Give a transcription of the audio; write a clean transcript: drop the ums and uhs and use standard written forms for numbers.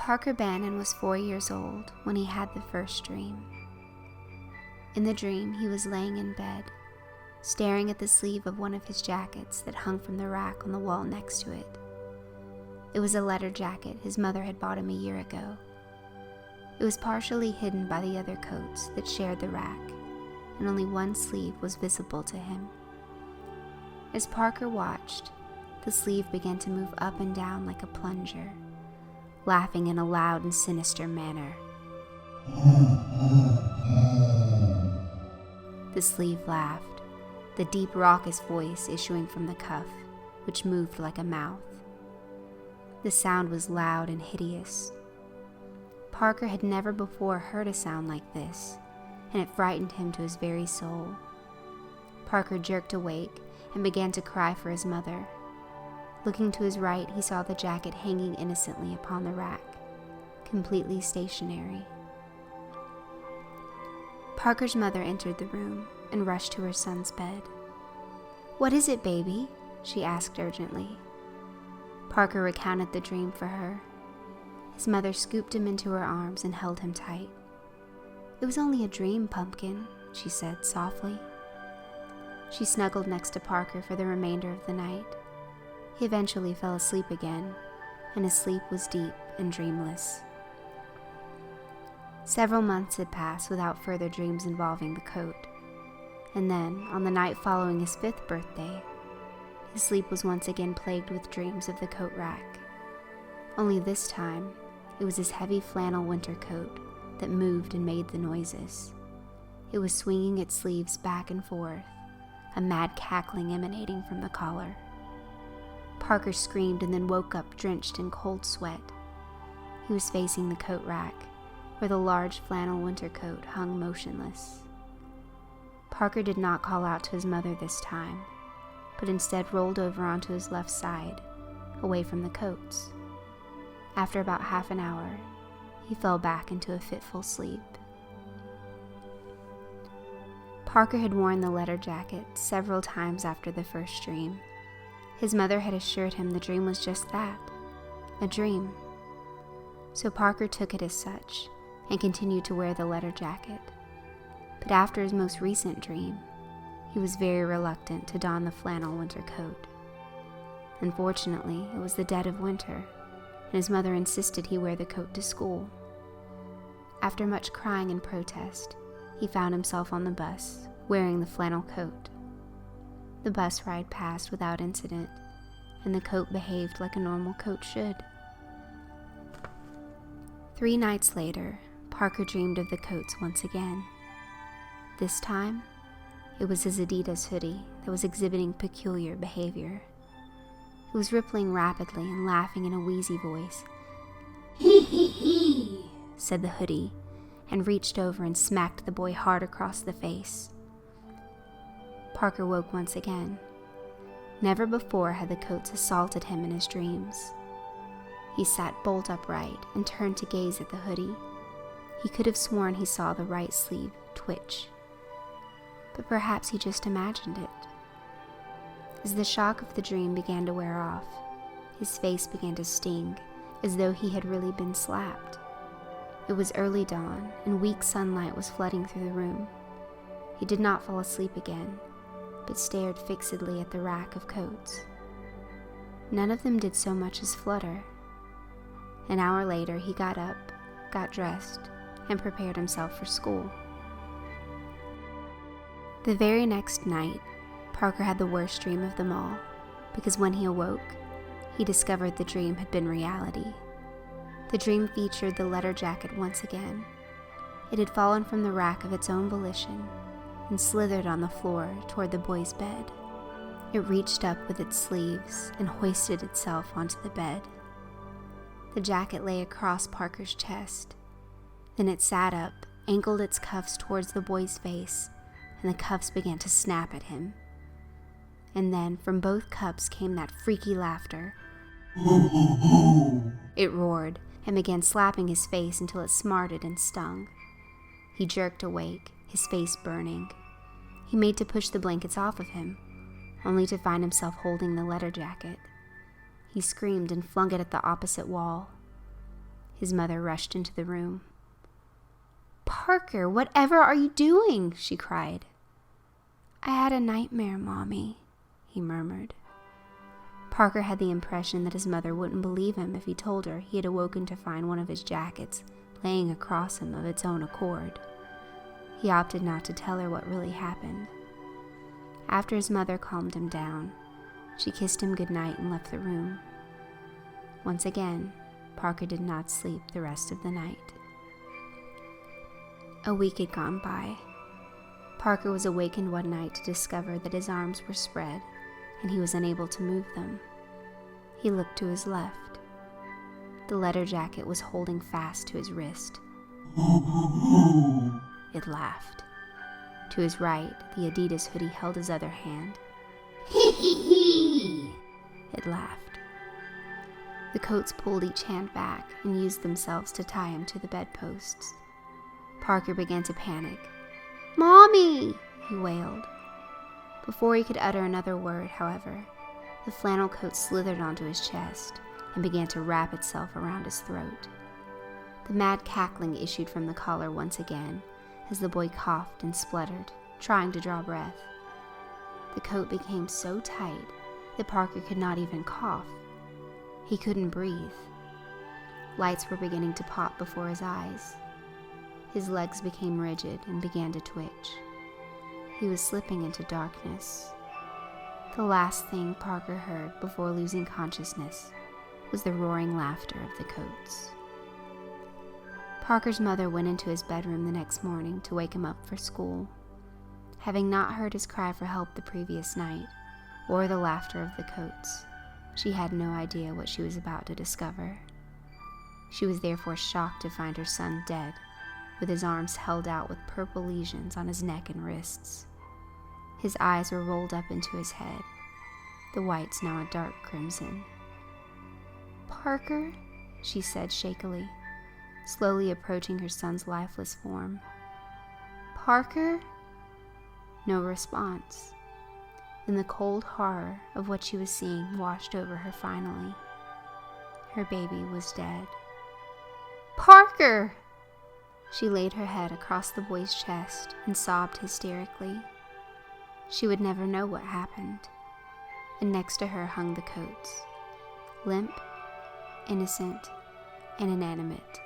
Parker Bannon was 4 years old when he had the first dream. In the dream, he was laying in bed, staring at the sleeve of one of his jackets that hung from the rack on the wall next to it. It was a letter jacket his mother had bought him a year ago. It was partially hidden by the other coats that shared the rack, and only one sleeve was visible to him. As Parker watched, the sleeve began to move up and down like a plunger, laughing in a loud and sinister manner. The sleeve laughed, the deep raucous voice issuing from the cuff, which moved like a mouth. The sound was loud and hideous. Parker had never before heard a sound like this, and it frightened him to his very soul. Parker jerked awake and began to cry for his mother. Looking to his right, he saw the jacket hanging innocently upon the rack, completely stationary. Parker's mother entered the room and rushed to her son's bed. "What is it, baby?" she asked urgently. Parker recounted the dream for her. His mother scooped him into her arms and held him tight. "It was only a dream, Pumpkin," she said softly. She snuggled next to Parker for the remainder of the night. He eventually fell asleep again, and his sleep was deep and dreamless. Several months had passed without further dreams involving the coat, and then, on the night following his 5th birthday, his sleep was once again plagued with dreams of the coat rack. Only this time, it was his heavy flannel winter coat that moved and made the noises. It was swinging its sleeves back and forth, a mad cackling emanating from the collar. Parker screamed and then woke up drenched in cold sweat. He was facing the coat rack, where the large flannel winter coat hung motionless. Parker did not call out to his mother this time, but instead rolled over onto his left side, away from the coats. After about half an hour, he fell back into a fitful sleep. Parker had worn the letter jacket several times after the first dream. His mother had assured him the dream was just that, a dream. So Parker took it as such and continued to wear the letter jacket. But after his most recent dream, he was very reluctant to don the flannel winter coat. Unfortunately, it was the dead of winter, and his mother insisted he wear the coat to school. After much crying and protest, he found himself on the bus, wearing the flannel coat. The bus ride passed without incident, and the coat behaved like a normal coat should. 3 nights later, Parker dreamed of the coats once again. This time, it was his Adidas hoodie that was exhibiting peculiar behavior. It was rippling rapidly and laughing in a wheezy voice. "Hee hee hee," said the hoodie, and reached over and smacked the boy hard across the face. Parker woke once again. Never before had the coats assaulted him in his dreams. He sat bolt upright and turned to gaze at the hoodie. He could have sworn he saw the right sleeve twitch, but perhaps he just imagined it. As the shock of the dream began to wear off, his face began to sting, as though he had really been slapped. It was early dawn, and weak sunlight was flooding through the room. He did not fall asleep again, but stared fixedly at the rack of coats. None of them did so much as flutter. An hour later, he got up, got dressed, and prepared himself for school. The very next night, Parker had the worst dream of them all, because when he awoke, he discovered the dream had been reality. The dream featured the letter jacket once again. It had fallen from the rack of its own volition and slithered on the floor toward the boy's bed. It reached up with its sleeves and hoisted itself onto the bed. The jacket lay across Parker's chest. Then it sat up, angled its cuffs towards the boy's face, and the cuffs began to snap at him. And then from both cups came that freaky laughter. It roared and began slapping his face until it smarted and stung. He jerked awake, his face burning. He made to push the blankets off of him, only to find himself holding the letter jacket. He screamed and flung it at the opposite wall. His mother rushed into the room. "Parker, whatever are you doing?" she cried. "I had a nightmare, Mommy," he murmured. Parker had the impression that his mother wouldn't believe him if he told her he had awoken to find one of his jackets laying across him of its own accord. He opted not to tell her what really happened. After his mother calmed him down, she kissed him goodnight and left the room. Once again, Parker did not sleep the rest of the night. A week had gone by. Parker was awakened one night to discover that his arms were spread and he was unable to move them. He looked to his left. The leather jacket was holding fast to his wrist. It laughed. To his right, the Adidas hoodie held his other hand. Hee hee hee! It laughed. The coats pulled each hand back and used themselves to tie him to the bedposts. Parker began to panic. "Mommy!" he wailed. Before he could utter another word, however, the flannel coat slithered onto his chest and began to wrap itself around his throat. The mad cackling issued from the collar once again as the boy coughed and spluttered, trying to draw breath. The coat became so tight that Parker could not even cough. He couldn't breathe. Lights were beginning to pop before his eyes. His legs became rigid and began to twitch. He was slipping into darkness. The last thing Parker heard before losing consciousness was the roaring laughter of the coats. Parker's mother went into his bedroom the next morning to wake him up for school. Having not heard his cry for help the previous night, or the laughter of the coats, she had no idea what she was about to discover. She was therefore shocked to find her son dead, with his arms held out with purple lesions on his neck and wrists. His eyes were rolled up into his head, the whites now a dark crimson. "Parker," she said shakily, slowly approaching her son's lifeless form. "Parker?" No response. Then the cold horror of what she was seeing washed over her finally. Her baby was dead. "Parker!" She laid her head across the boy's chest and sobbed hysterically. She would never know what happened. And next to her hung the coats, limp, innocent, and inanimate.